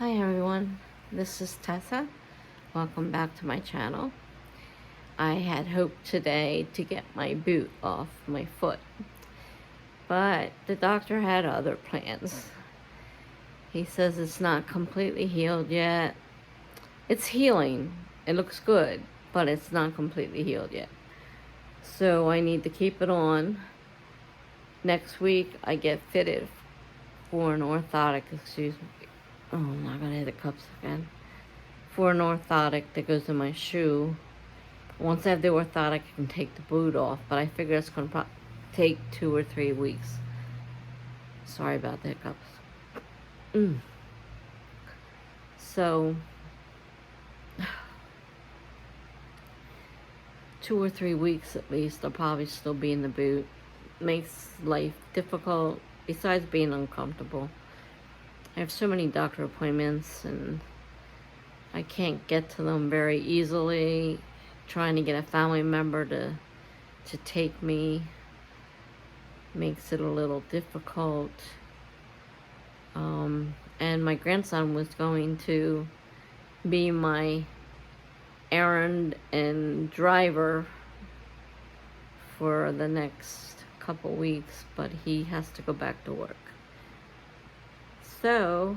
Hi everyone, this is Tessa. Welcome back to my channel. I had hoped today to get my boot off my foot, but the doctor had other plans. He says it's not completely healed yet. It's healing. It looks good, but it's not completely healed yet. So I need to keep it on. Next week I get fitted for an orthotic, Oh, I'm not gonna hit the cups again. For an orthotic that goes in my shoe. Once I have the orthotic, I can take the boot off, but I figure it's gonna take 2 or 3 weeks. Sorry about the hiccups. So, 2 or 3 weeks at least, I'll probably still be in the boot. Makes life difficult, besides being uncomfortable. I have so many doctor appointments and I can't get to them very easily. Trying to get a family member to take me makes it a little difficult. And my grandson was going to be my errand and driver for the next couple weeks, but he has to go back to work. So,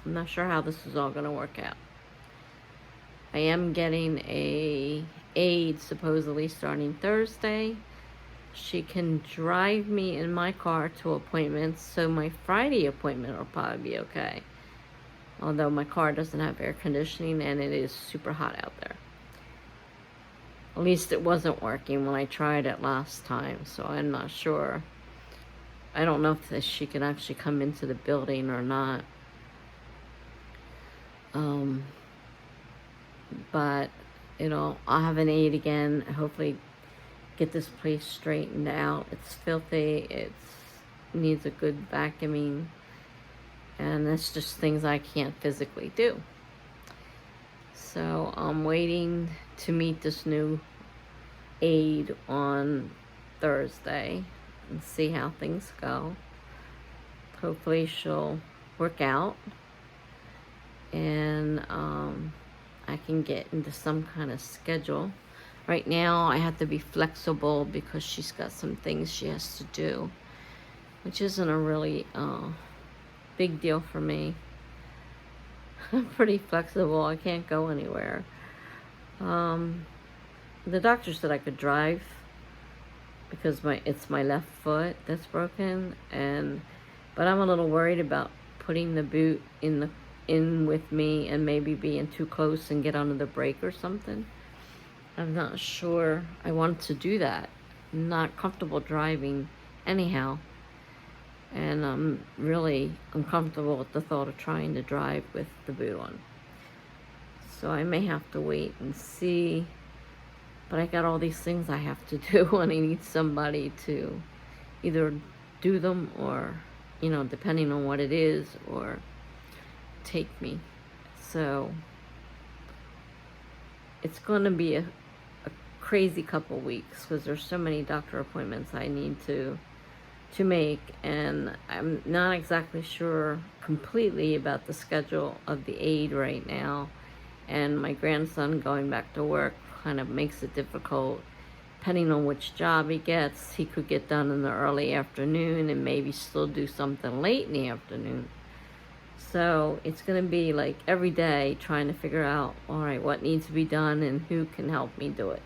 I'm not sure how this is all going to work out. I am getting a aide supposedly starting Thursday. She can drive me in my car to appointments, so my Friday appointment will probably be okay. Although my car doesn't have air conditioning and it is super hot out there. At least it wasn't working when I tried it last time, so I'm not sure. I don't know if she can actually come into the building or not. But, I'll have an aide again. Hopefully get this place straightened out. It's filthy. It needs a good vacuuming. And it's just things I can't physically do. So I'm waiting to meet this new aide on Thursday and see how things go. Hopefully she'll work out and I can get into some kind of schedule. Right now I have to be flexible because she's got some things she has to do, which isn't a really big deal for me. I'm pretty flexible. I can't go anywhere. The doctor said I could drive because it's my left foot that's broken, but I'm a little worried about putting the boot in with me and maybe being too close and get under the brake or something. I'm not sure I want to do that. I'm not comfortable driving anyhow. And I'm really uncomfortable with the thought of trying to drive with the boot on. So I may have to wait and see. But I got all these things I have to do and I need somebody to either do them or, depending on what it is, or take me. So it's going to be a crazy couple weeks because there's so many doctor appointments I need to make, and I'm not exactly sure completely about the schedule of the aide right now, and my grandson going back to work kind of makes it difficult. Depending on which job he gets, he could get done in the early afternoon and maybe still do something late in the afternoon. So it's going to be like every day trying to figure out, all right, what needs to be done and who can help me do it.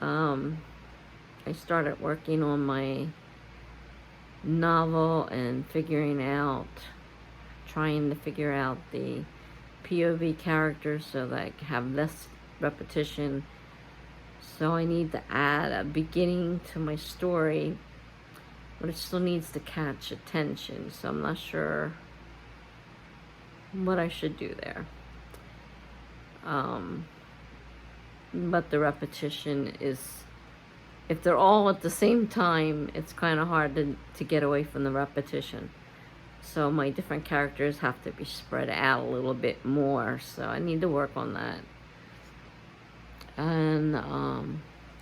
I started working on my novel and trying to figure out the POV characters so that I can have less repetition. So I need to add a beginning to my story, but it still needs to catch attention, so I'm not sure what I should do there. But the repetition is, if they're all at the same time, it's kind of hard to get away from the repetition. So my different characters have to be spread out a little bit more, so I need to work on that. And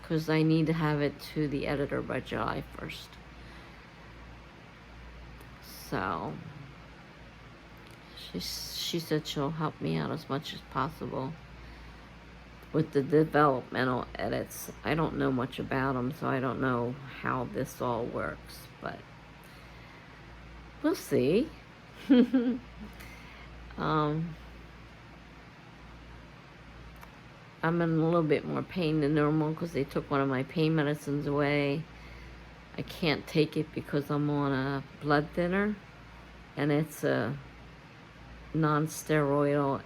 because I need to have it to the editor by July 1st. So She said she'll help me out as much as possible with the developmental edits. I don't know much about them, so I don't know how this all works, but we'll see. um, I'm in a little bit more pain than normal because they took one of my pain medicines away. I can't take it because I'm on a blood thinner, and it's a non-steroidal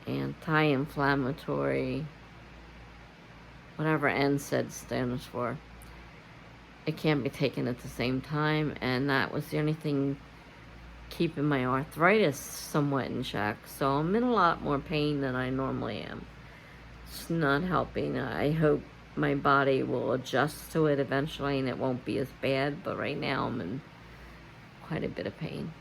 anti-inflammatory, whatever NSAID stands for. It can't be taken at the same time, and that was the only thing keeping my arthritis somewhat in check. So I'm in a lot more pain than I normally am. It's not helping. I hope my body will adjust to it eventually and it won't be as bad, but right now I'm in quite a bit of pain.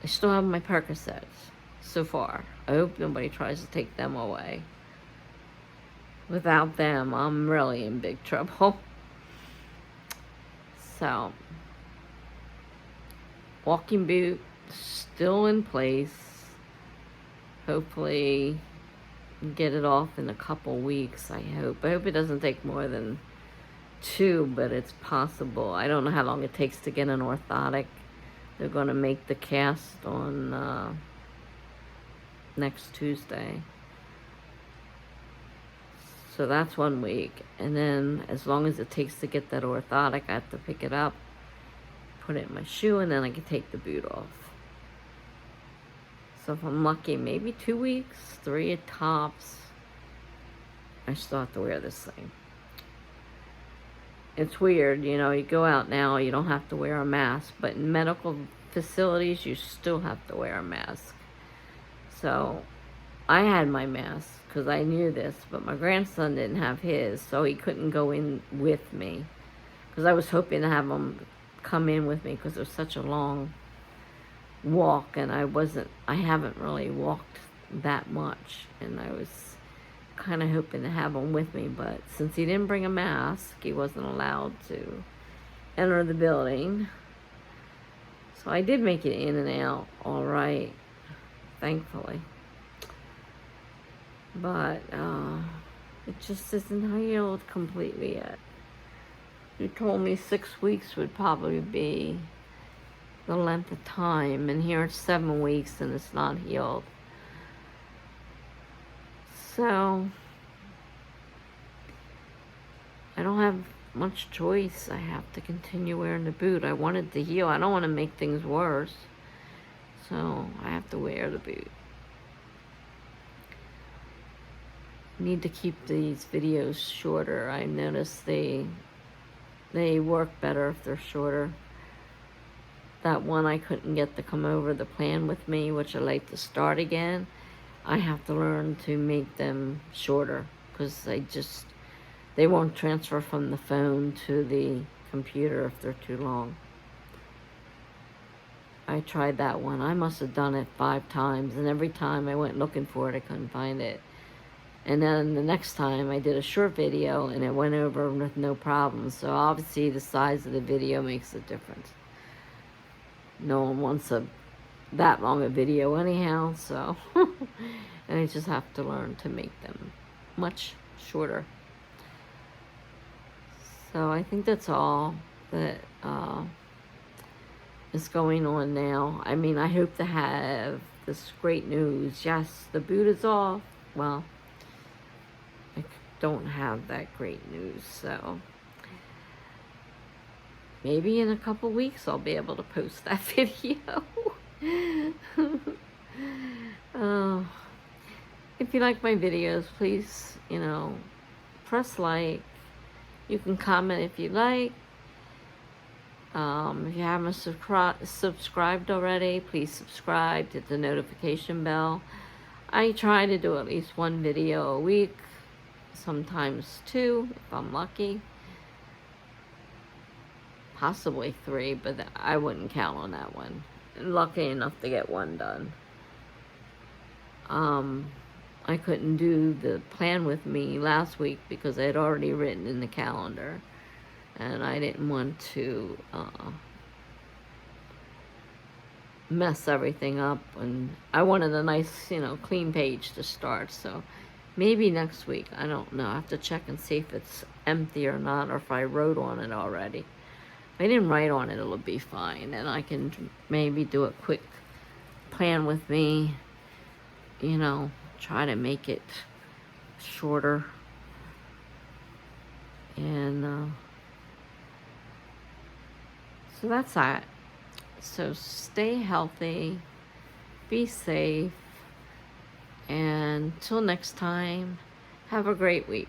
I still have my Percocets so far. I hope nobody tries to take them away. Without them, I'm really in big trouble. So, walking boot still in place. Hopefully get it off in a couple weeks, I hope. I hope it doesn't take more than 2, but it's possible. I don't know how long it takes to get an orthotic. They're going to make the cast on next Tuesday. So that's 1 week. And then as long as it takes to get that orthotic, I have to pick it up, put it in my shoe, and then I can take the boot off. So if I'm lucky, maybe 2 weeks, 3 at tops, I still have to wear this thing. It's weird, you know, you go out now, you don't have to wear a mask, but in medical facilities, you still have to wear a mask. So I had my mask because I knew this, but my grandson didn't have his, so he couldn't go in with me. Because I was hoping to have him come in with me because it was such a long walk, and I haven't really walked that much, and I was kind of hoping to have him with me, but since he didn't bring a mask, he wasn't allowed to enter the building. So I did make it in and out all right, thankfully. But it just isn't healed completely yet. You told me 6 weeks would probably be the length of time, and here it's 7 weeks and it's not healed. So I don't have much choice. I have to continue wearing the boot. I want it to heal. I don't want to make things worse, so I have to wear the boot. Need to keep these videos shorter. I noticed they work better if they're shorter. That one I couldn't get to come over the plan with me, which I'd like to start again. I have to learn to make them shorter because they won't transfer from the phone to the computer if they're too long. I tried that one. I must have done it 5 times, and every time I went looking for it, I couldn't find it. And then the next time I did a short video and it went over with no problem. So obviously the size of the video makes a difference. No one wants that long a video anyhow, so and I just have to learn to make them much shorter. So I think that's all that is going on now. I mean, I hope to have this great news. Yes, the boot is off. Well, I don't have that great news, so maybe in a couple weeks I'll be able to post that video. If you like my videos, please, press like. You can comment if you like. If you haven't subscribed already, please subscribe, hit the notification bell. I try to do at least 1 video a week, sometimes 2 if I'm lucky. Possibly 3, but I wouldn't count on that one. Lucky enough to get 1 done. I couldn't do the plan with me last week because I had already written in the calendar. and I didn't want to mess everything up, and I wanted a nice, clean page to start. So maybe next week, I don't know. I have to check and see if it's empty or not, or if I wrote on it already. If I didn't write on it, it'll be fine, and I can maybe do a quick plan with me, try to make it shorter. And so that's that. So stay healthy, be safe, and till next time, have a great week.